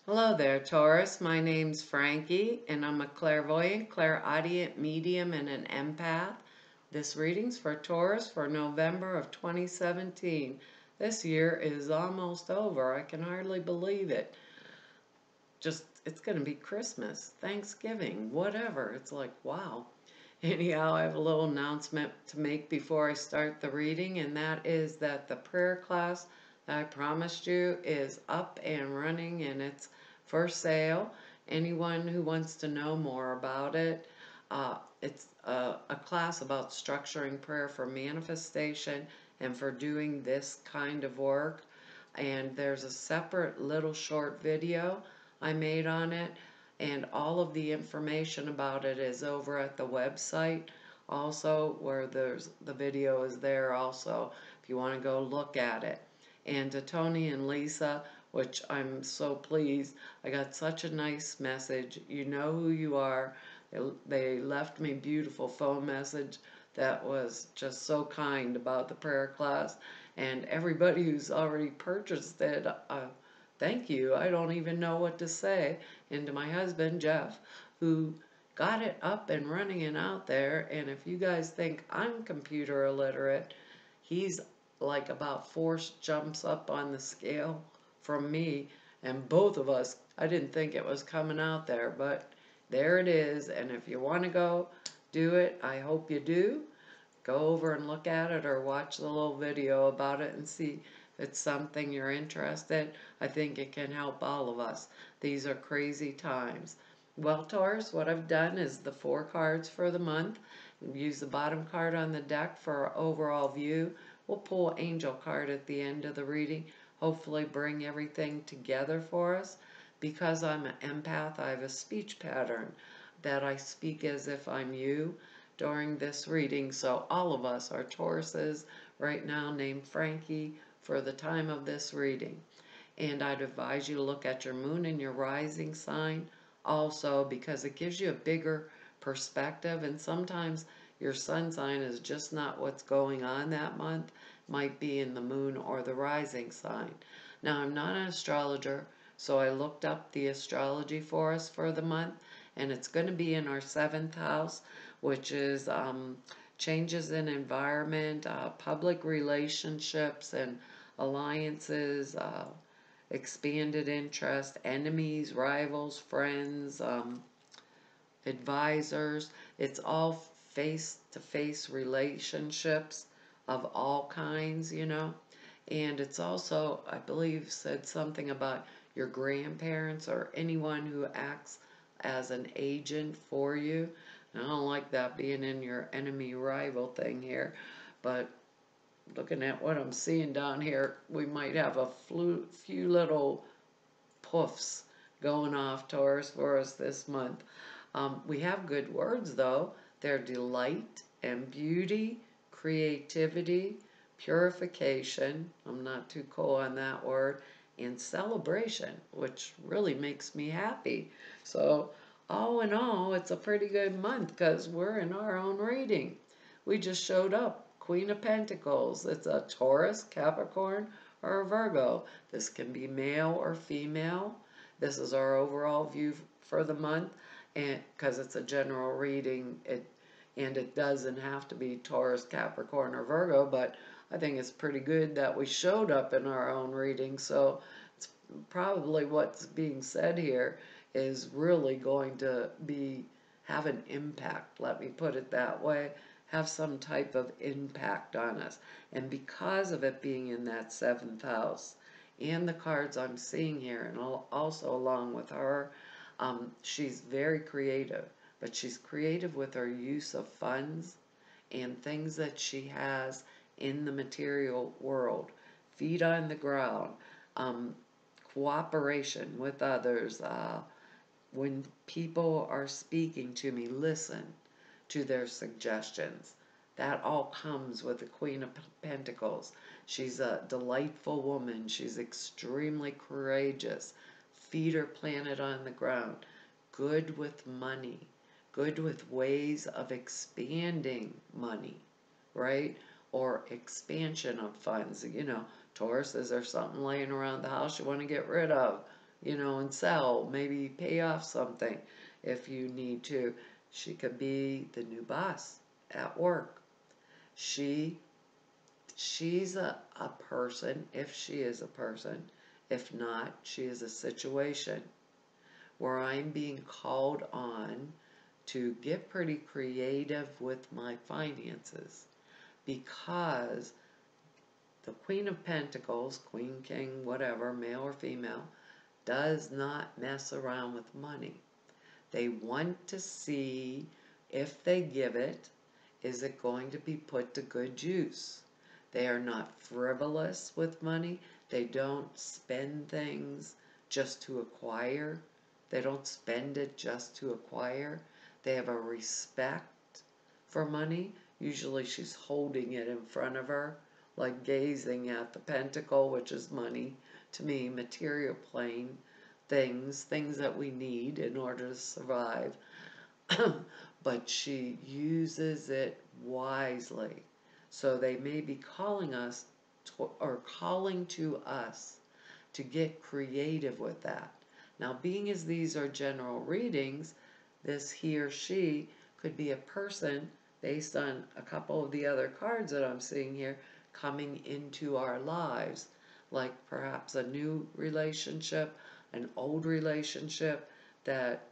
Hello there, Taurus. My name's Frankie, and I'm a clairvoyant, clairaudient medium, and an empath. This reading's for Taurus for November of 2017. This year is almost over. I can hardly believe it. It's going to be Christmas, Thanksgiving, whatever. It's like, wow. Anyhow, I have a little announcement to make before I start the reading, and that is that the prayer class that I promised you is up and running, and it's for sale. Anyone who wants to know more about it, it's a class about structuring prayer for manifestation and for doing this kind of work. And there's a separate little short video I made on it, and all of the information about it is over at the website also, where the video is there also if you want to go look at it. And to Tony and Lisa, which I'm so pleased, I got such a nice message. You know who you are. They left me a beautiful phone message that was just so kind about the prayer class, and everybody who's already purchased it, thank you. I don't even know what to say. And to my husband, Jeff, who got it up and running and out there. And if you guys think I'm computer illiterate, he's like about 4 jumps up on the scale from me. And both of us, I didn't think it was coming out there, but there it is. And if you want to go do it, I hope you do. Go over and look at it or watch the little video about it and see if it's something you're interested. I think it can help all of us. These are crazy times. Well, Taurus, what I've done is the 4 cards for the month. Use the bottom card on the deck for our overall view. We'll pull Angel card at the end of the reading. Hopefully bring everything together for us. Because I'm an empath, I have a speech pattern that I speak as if I'm you during this reading. So all of us are Tauruses right now named Frankie for the time of this reading. And I'd advise you to look at your moon and your rising sign also, because it gives you a bigger perspective, and sometimes your sun sign is just not what's going on that month. It might be in the moon or the rising sign. Now, I'm not an astrologer, so I looked up the astrology for us for the month, and it's going to be in our 7th house, which is changes in environment, public relationships and alliances, expanded interest, enemies, rivals, friends, advisors. It's all face-to-face relationships of all kinds, you know. And it's also, I believe, said something about your grandparents or anyone who acts as an agent for you. I don't like that being in your enemy rival thing here, but looking at what I'm seeing down here, we might have a few little puffs going off, Taurus, for us this month. We have good words, though. They're delight and beauty, creativity, purification. I'm not too cool on that word. And celebration, which really makes me happy. So, all in all, it's a pretty good month because we're in our own reading. We just showed up. Queen of Pentacles. It's a Taurus, Capricorn, or a Virgo. This can be male or female. This is our overall view for the month, and because it's a general reading, it doesn't have to be Taurus, Capricorn, or Virgo, but I think it's pretty good that we showed up in our own reading. So it's probably what's being said here is really going to have an impact. Let me put it that way. Have some type of impact on us. And because of it being in that 7th house and the cards I'm seeing here, and also along with her, she's very creative, but she's creative with her use of funds and things that she has in the material world. Feet on the ground, cooperation with others. When people are speaking to me, listen to their suggestions. That all comes with the Queen of Pentacles. She's a delightful woman. She's extremely courageous. Feet are planted on the ground. Good with money. Good with ways of expanding money, right? Or expansion of funds. You know, Taurus, is there something laying around the house you want to get rid of? and sell, maybe pay off something if you need to. She could be the new boss at work. She's a person, if she is a person. If not, she is a situation where I'm being called on to get pretty creative with my finances, because the Queen of Pentacles, Queen, King, whatever, male or female, does not mess around with money. They want to see, if they give it, is it going to be put to good use? They are not frivolous with money. They don't spend things just to acquire. They don't spend it just to acquire. They have a respect for money. Usually she's holding it in front of her, like gazing at the pentacle, which is money. To me, material plane things that we need in order to survive. But she uses it wisely. So they may be calling us or calling to us to get creative with that. Now, being as these are general readings, this he or she could be a person based on a couple of the other cards that I'm seeing here coming into our lives, like perhaps a new relationship, an old relationship that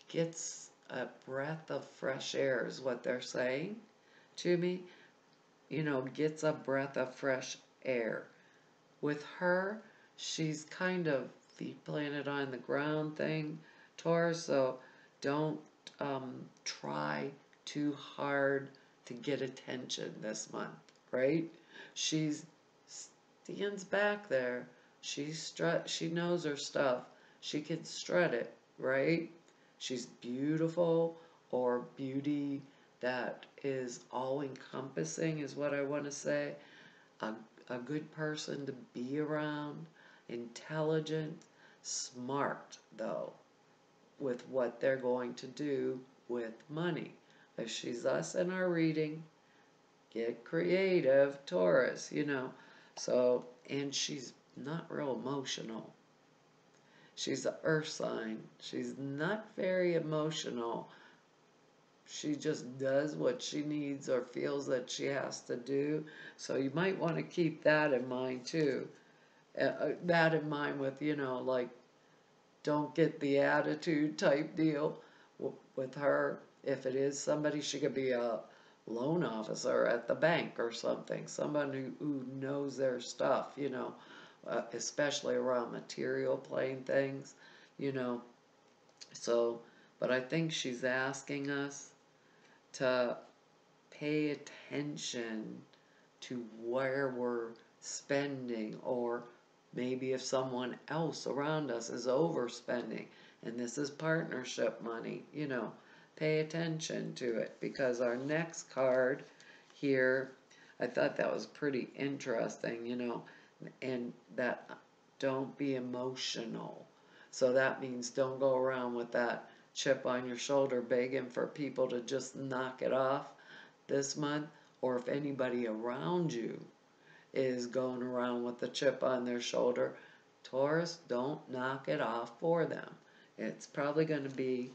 gets a breath of fresh air is what they're saying to me. Gets a breath of fresh air. With her, she's kind of feet planted on the ground thing, Taurus, so don't try too hard to get attention this month, right? She stands back there. She knows her stuff. She can strut it, right? She's beautiful, or beauty that is all-encompassing is what I want to say. A good person to be around, intelligent, smart, though, with what they're going to do with money. If she's us in our reading, get creative, Taurus, So, and she's not real emotional. She's an earth sign. She's not very emotional. She just does what she needs or feels that she has to do. So you might want to keep that in mind too. That in mind with, like, don't get the attitude type deal with her. If it is somebody, she could be a loan officer at the bank or something. Somebody who knows their stuff, especially around material plane things, So, but I think she's asking us to pay attention to where we're spending, or maybe if someone else around us is overspending, and this is partnership money, pay attention to it, because our next card here, I thought that was pretty interesting, and that don't be emotional. So that means don't go around with that chip on your shoulder begging for people to just knock it off this month, or if anybody around you is going around with the chip on their shoulder, Taurus, don't knock it off for them. It's probably going to be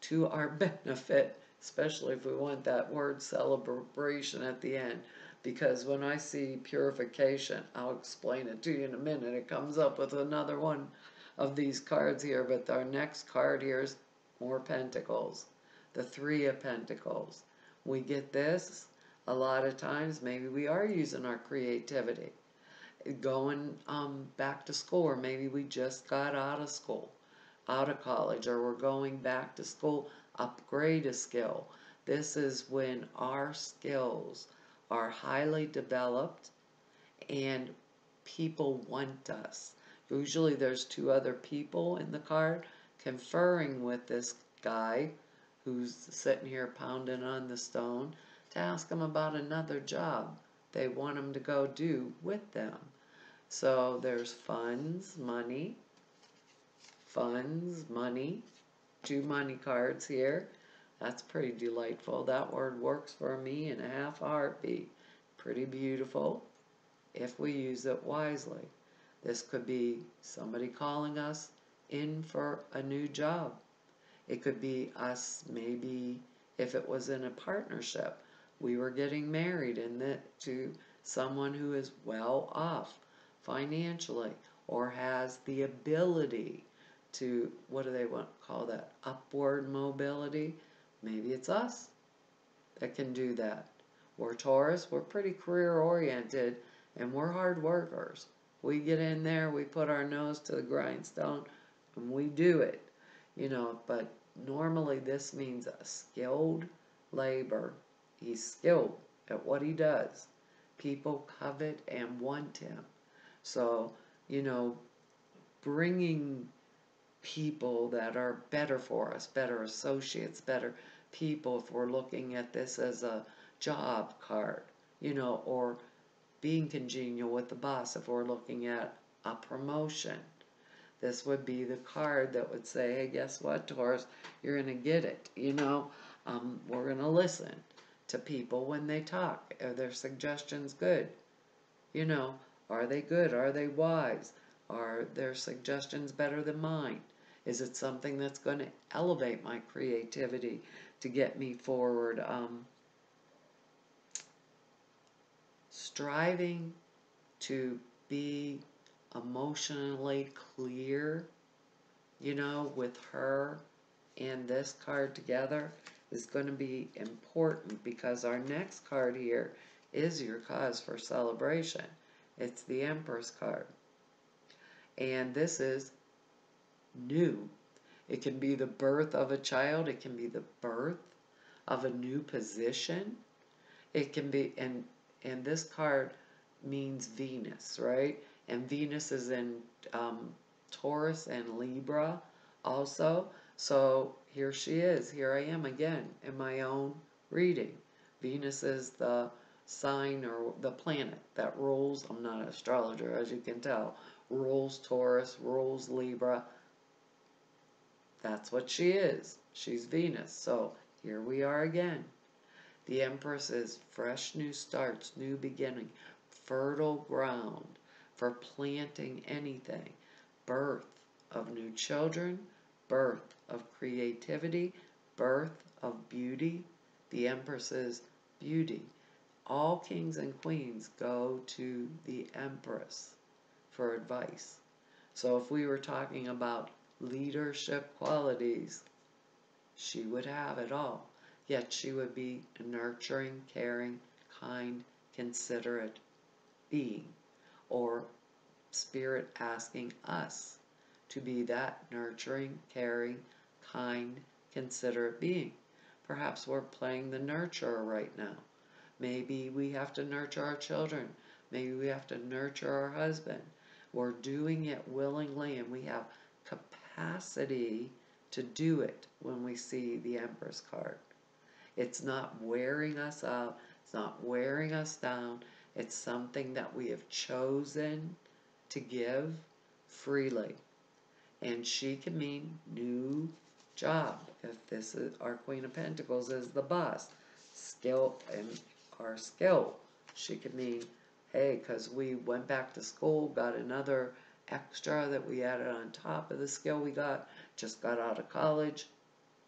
to our benefit, especially if we want that word celebration at the end. Because when I see purification, I'll explain it to you in a minute. It comes up with another one of these cards here, but our next card here is more pentacles. The Three of Pentacles. We get this a lot of times. Maybe we are using our creativity. Going back to school, or maybe we just got out of school, out of college, or we're going back to school, upgrade a skill. This is when our skills are highly developed and people want us. Usually there's two other people in the card conferring with this guy who's sitting here pounding on the stone to ask him about another job they want him to go do with them. So there's funds, money, two money cards here. That's pretty delightful. That word works for me in a half heartbeat. Pretty beautiful if we use it wisely. This could be somebody calling us in for a new job. It could be us, maybe if it was in a partnership, we were getting married to someone who is well off financially or has the ability to, what do they want to call that, upward mobility. Maybe it's us that can do that. We're Taurus, we're pretty career oriented, and we're hard workers. We get in there, we put our nose to the grindstone, and we do it, but normally this means a skilled labor. He's skilled at what he does. People covet and want him. So, bringing people that are better for us, better associates, better people, if we're looking at this as a job card, or being congenial with the boss, if we're looking at a promotion. This would be the card that would say, hey, guess what, Taurus? You're going to get it, we're going to listen to people when they talk. Are their suggestions good? Are they good? Are they wise? Are their suggestions better than mine? Is it something that's going to elevate my creativity to get me forward? Striving to be emotionally clear, with her and this card together is going to be important, because our next card here is your cause for celebration. It's the Empress card. And this is new. It can be the birth of a child. It can be the birth of a new position. It can be, and this card means Venus, right? And Venus is in Taurus and Libra also. So here she is. Here I am again in my own reading. Venus is the sign or the planet that rules, I'm not an astrologer as you can tell, rules Taurus, rules Libra. That's what she is. She's Venus. So here we are again. The Empress is fresh new starts, new beginning, fertile ground for planting anything, birth of new children, birth of creativity, birth of beauty. The Empress is beauty. All kings and queens go to the Empress for advice. So if we were talking about leadership qualities, she would have it all. Yet she would be a nurturing, caring, kind, considerate being, or Spirit asking us to be that nurturing, caring, kind, considerate being. Perhaps we're playing the nurturer right now. Maybe we have to nurture our children. Maybe we have to nurture our husband. We're doing it willingly, and we have capacity to do it when we see the Empress card. It's not wearing us out. It's not wearing us down. It's something that we have chosen to give freely. And she can mean new job. If this is our Queen of Pentacles is the boss. Skill and our skill. She could mean, hey, because we went back to school, got another extra that we added on top of the skill we got, just got out of college.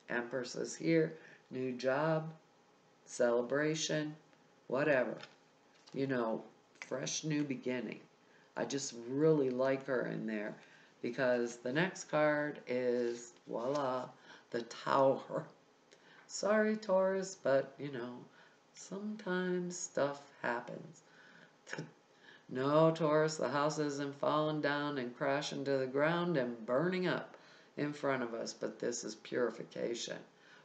Empress is here. New job, celebration, whatever. Fresh new beginning. I just really like her in there, because the next card is, voila, the Tower. Sorry, Taurus, but, sometimes stuff happens. No, Taurus, the house isn't falling down and crashing to the ground and burning up in front of us, but this is purification.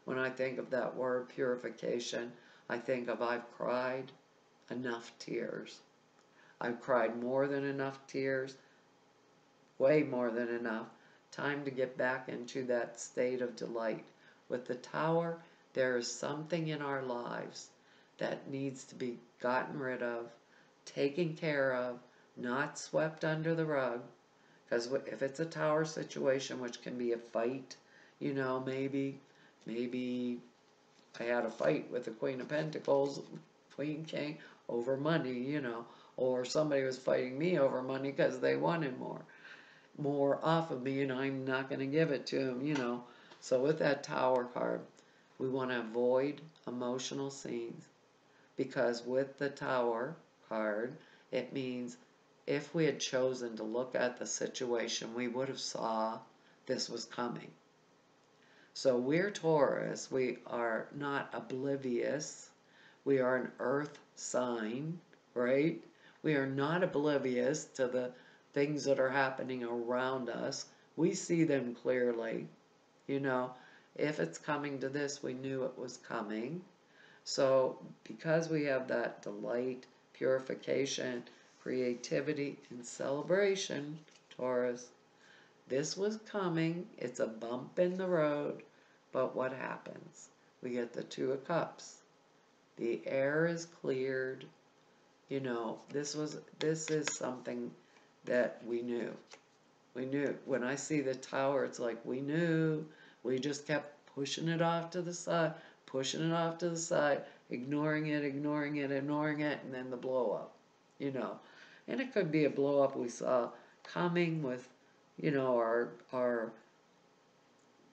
When I think of that word purification, I think of I've cried enough tears. I've cried more than enough tears, way more than enough. Time to get back into that state of delight. With the Tower, there is something in our lives that needs to be gotten rid of, taken care of, not swept under the rug. Because if it's a Tower situation, which can be a fight, maybe I had a fight with the Queen of Pentacles, Queen King, over money, or somebody was fighting me over money because they wanted more off of me, and I'm not going to give it to them, you know. So with that Tower card, we want to avoid emotional scenes, because with the Tower card, it means if we had chosen to look at the situation, we would have saw this was coming. So we're Taurus. We are not oblivious. We are an earth sign, right? We are not oblivious to the things that are happening around us. We see them clearly. You know, if it's coming to this, we knew it was coming. So because we have that delight, purification, creativity, and celebration, Taurus, this was coming. It's a bump in the road. But what happens? We get the Two of Cups. The air is cleared. You know, this is something that we knew. We knew. When I see the Tower, it's like we knew. We just kept pushing it off to the side, pushing it off to the side, ignoring it, ignoring it, ignoring it, and then the blow up, you know. And it could be a blow up we saw coming with, you know, our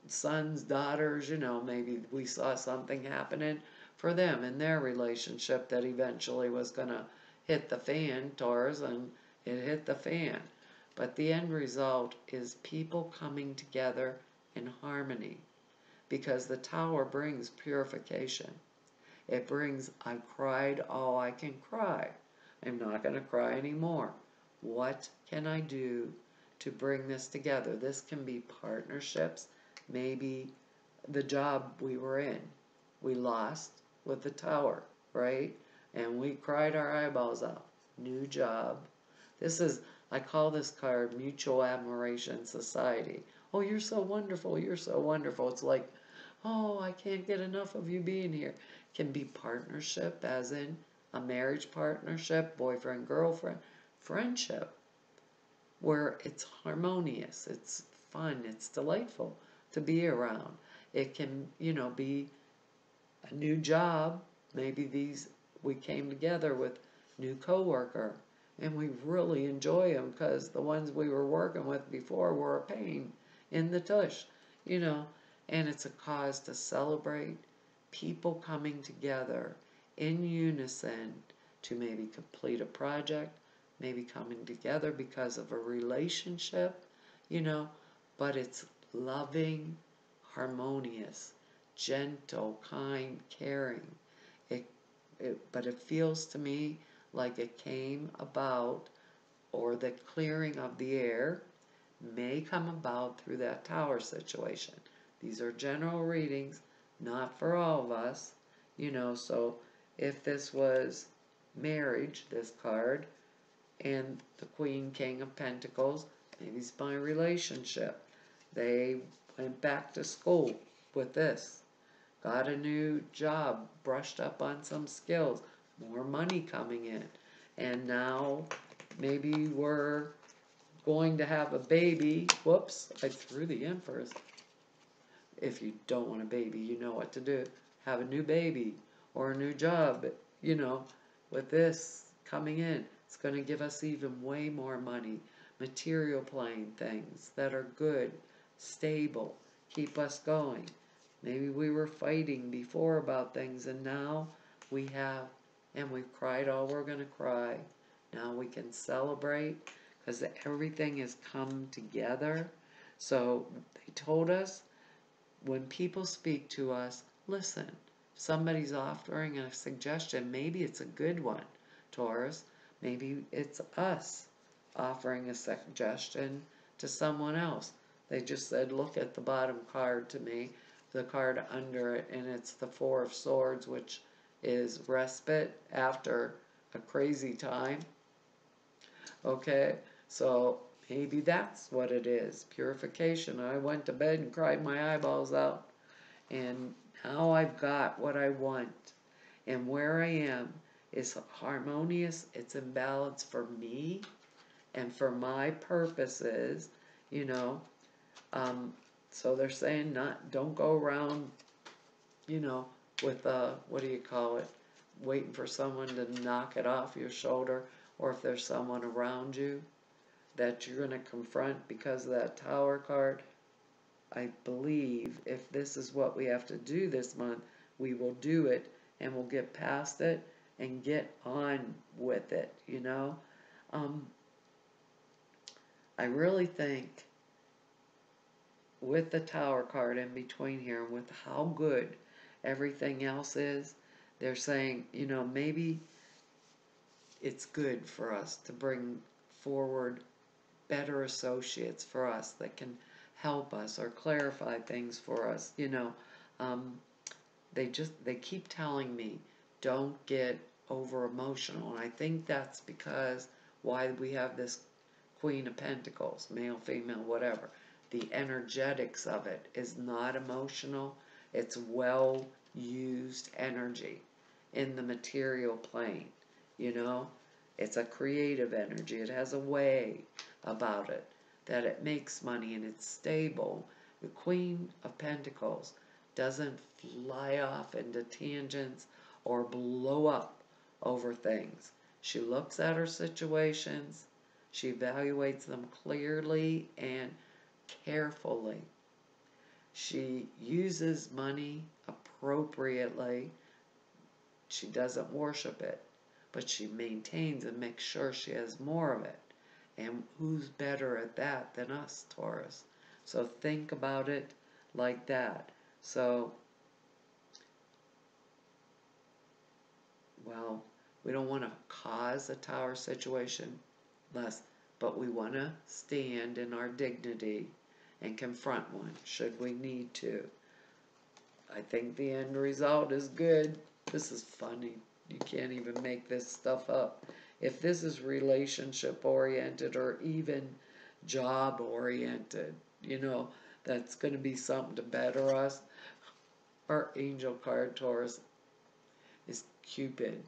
sons, daughters, you know, maybe we saw something happening for them in their relationship that eventually was going to hit the fan, Taurus, and it hit the fan. But the end result is people coming together in harmony, because the Tower brings purification. It brings, I've cried all I can cry. I'm not going to cry anymore. What can I do to bring this together? This can be partnerships. Maybe the job we were in, we lost with the Tower, right? And we cried our eyeballs out. New job. This is, I call this card Mutual Admiration Society. Oh, you're so wonderful. You're so wonderful. It's like, oh, I can't get enough of you being here. It can be partnership, as in a marriage partnership, boyfriend, girlfriend, friendship, where it's harmonious, it's fun, it's delightful to be around. It can, you know, be a new job. Maybe we came together with new coworker, and we really enjoy them because the ones we were working with before were a pain in the tush, you know. And it's a cause to celebrate people coming together in unison to maybe complete a project, maybe coming together because of a relationship, you know. But it's loving, harmonious, gentle, kind, caring. But it feels to me like it came about, or the clearing of the air may come about through that Tower situation. These are general readings, not for all of us, you know. So if this was marriage, this card, and the Queen, King of Pentacles, maybe it's my relationship. They went back to school with this, got a new job, brushed up on some skills, more money coming in, and now maybe we're going to have a baby. Whoops, I threw the Empress. If you don't want a baby, you know what to do. Have a new baby or a new job, you know. With this coming in, it's going to give us even way more money. Material plane things that are good, stable, keep us going. Maybe we were fighting before about things, and now we have, and we've cried all we're going to cry. Now we can celebrate because everything has come together. So they told us, when people speak to us, listen. If somebody's offering a suggestion, maybe it's a good one, Taurus. Maybe it's us offering a suggestion to someone else. They just said, look at the bottom card to me, the card under it, and it's the Four of Swords, which is respite after a crazy time. Okay, so maybe that's what it is, purification. I went to bed and cried my eyeballs out, and now I've got what I want, and where I am is harmonious, it's in balance for me and for my purposes, you know. So they're saying don't go around, you know, with what do you call it, waiting for someone to knock it off your shoulder. or if there's someone around you that you're going to confront because of that Tower card, I believe if this is what we have to do this month, we will do it and we'll get past it and get on with it, you know? I really think with the Tower card in between here, with how good everything else is, they're saying, you know, maybe it's good for us to bring forward better associates for us that can help us or clarify things for us. You know, they keep telling me don't get over emotional, and I think that's because why we have this Queen of Pentacles, male, female, whatever. The energetics of it is not emotional. It's well used energy in the material plane. You know, it's a creative energy. It has a way about it that it makes money and it's stable. The Queen of Pentacles doesn't fly off into tangents or blow up over things. She looks at her situations, she evaluates them clearly and carefully. She uses money appropriately. She doesn't worship it, but she maintains and makes sure she has more of it. And who's better at that than us, Taurus? So think about it like that. So, well, we don't want to cause a Tower situation less, but we want to stand in our dignity and confront one should we need to. I think the end result is good. This is funny. You can't even make this stuff up. If this is relationship oriented or even job oriented, you know, that's going to be something to better us. Our angel card, Taurus, is Cupid.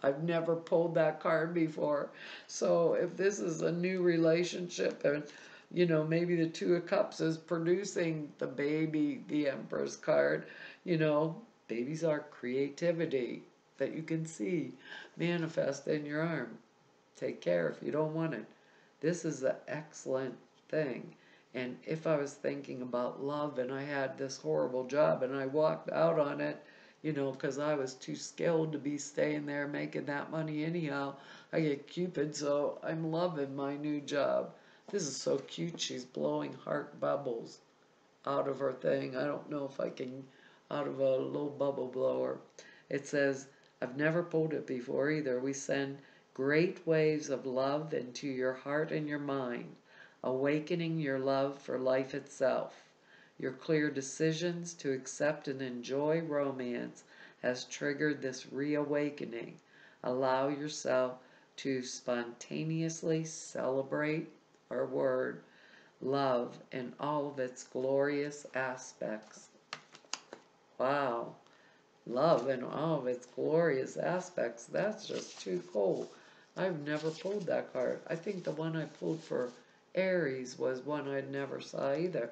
I've never pulled that card before. So if this is a new relationship and, you know, maybe the Two of Cups is producing the baby, the Empress card, you know, babies are creativity that you can see manifest in your arm. Take care if you don't want it. This is an excellent thing. And if I was thinking about love and I had this horrible job and I walked out on it, you know, because I was too skilled to be staying there making that money anyhow, I get Cupid, so I'm loving my new job. This is so cute. She's blowing heart bubbles out of her thing. I don't know if I can, out of a little bubble blower. It says, I've never pulled it before either. We send great waves of love into your heart and your mind, awakening your love for life itself. Your clear decisions to accept and enjoy romance has triggered this reawakening. Allow yourself to spontaneously celebrate our word, love in all of its glorious aspects. Wow. Love in all of its glorious aspects. That's just too cool. I've never pulled that card. I think the one I pulled for Aries was one I'd never saw either.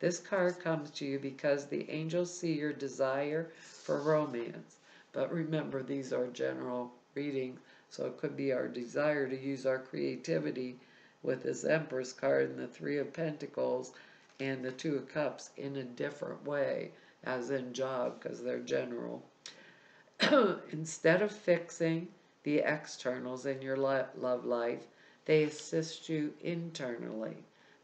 This card comes to you because the angels see your desire for romance. But remember, these are general readings, so it could be our desire to use our creativity with this Empress card and the Three of Pentacles and the Two of Cups in a different way, as in job, because they're general. Instead of fixing the externals in your love life, they assist you internally.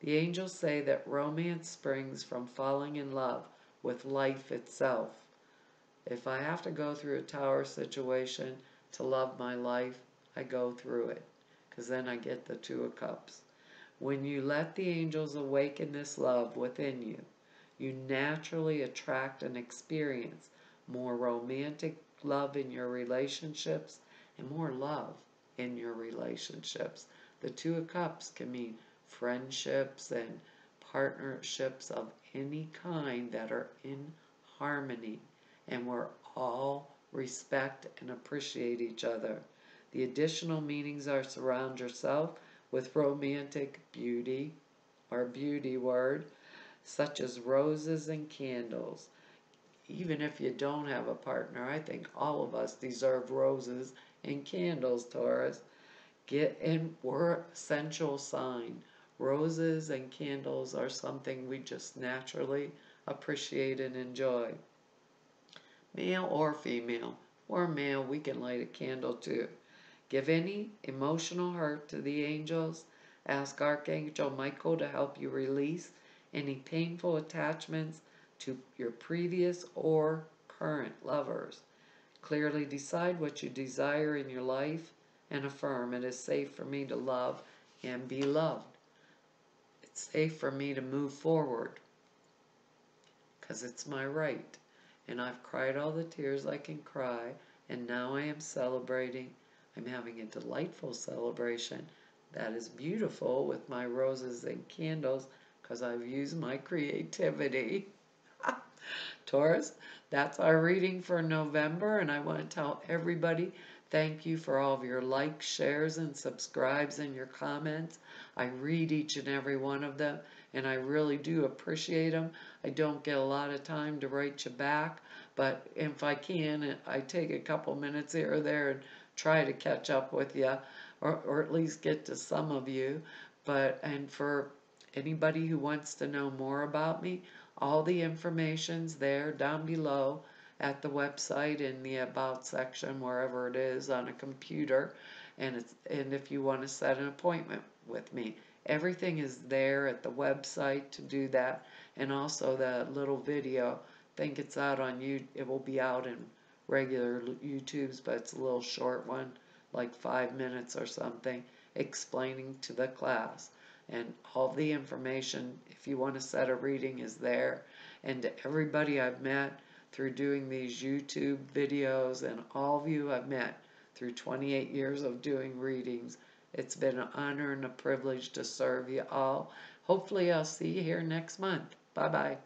The angels say that romance springs from falling in love with life itself. If I have to go through a Tower situation to love my life, I go through it, because then I get the Two of Cups. When you let the angels awaken this love within you, you naturally attract and experience more romantic love in your relationships and more love in your relationships. The Two of Cups can mean friendships and partnerships of any kind that are in harmony and where all respect and appreciate each other. The additional meanings are surround yourself with romantic beauty, our beauty word, such as roses and candles. Even if you don't have a partner, I think all of us deserve roses and candles, Taurus. We're essential sign. Roses and candles are something we just naturally appreciate and enjoy. Male or female. Or male, we can light a candle too. Give any emotional hurt to the angels. Ask Archangel Michael to help you release any painful attachments to your previous or current lovers. Clearly decide what you desire in your life and affirm it is safe for me to love and be loved. It's safe for me to move forward because it's my right. And I've cried all the tears I can cry, and now I am celebrating. I'm having a delightful celebration that is beautiful with my roses and candles because I've used my creativity. Taurus, that's our reading for November, and I want to tell everybody thank you for all of your likes, shares, and subscribes and your comments. I read each and every one of them, and I really do appreciate them. I don't get a lot of time to write you back, but if I can, I take a couple minutes here or there and try to catch up with you, or at least get to some of you. And for anybody who wants to know more about me, all the information's there down below at the website in the About section, wherever it is on a computer. And if you want to set an appointment with me, everything is there at the website to do that. And also the little video, I think it's out on you. It will be out in regular YouTube's, but it's a little short one, like 5 minutes or something, explaining to the class. And all the information, if you want to set a reading, is there. And to everybody I've met through doing these YouTube videos, and all of you I've met through 28 years of doing readings, it's been an honor and a privilege to serve you all. Hopefully I'll see you here next month. Bye-bye.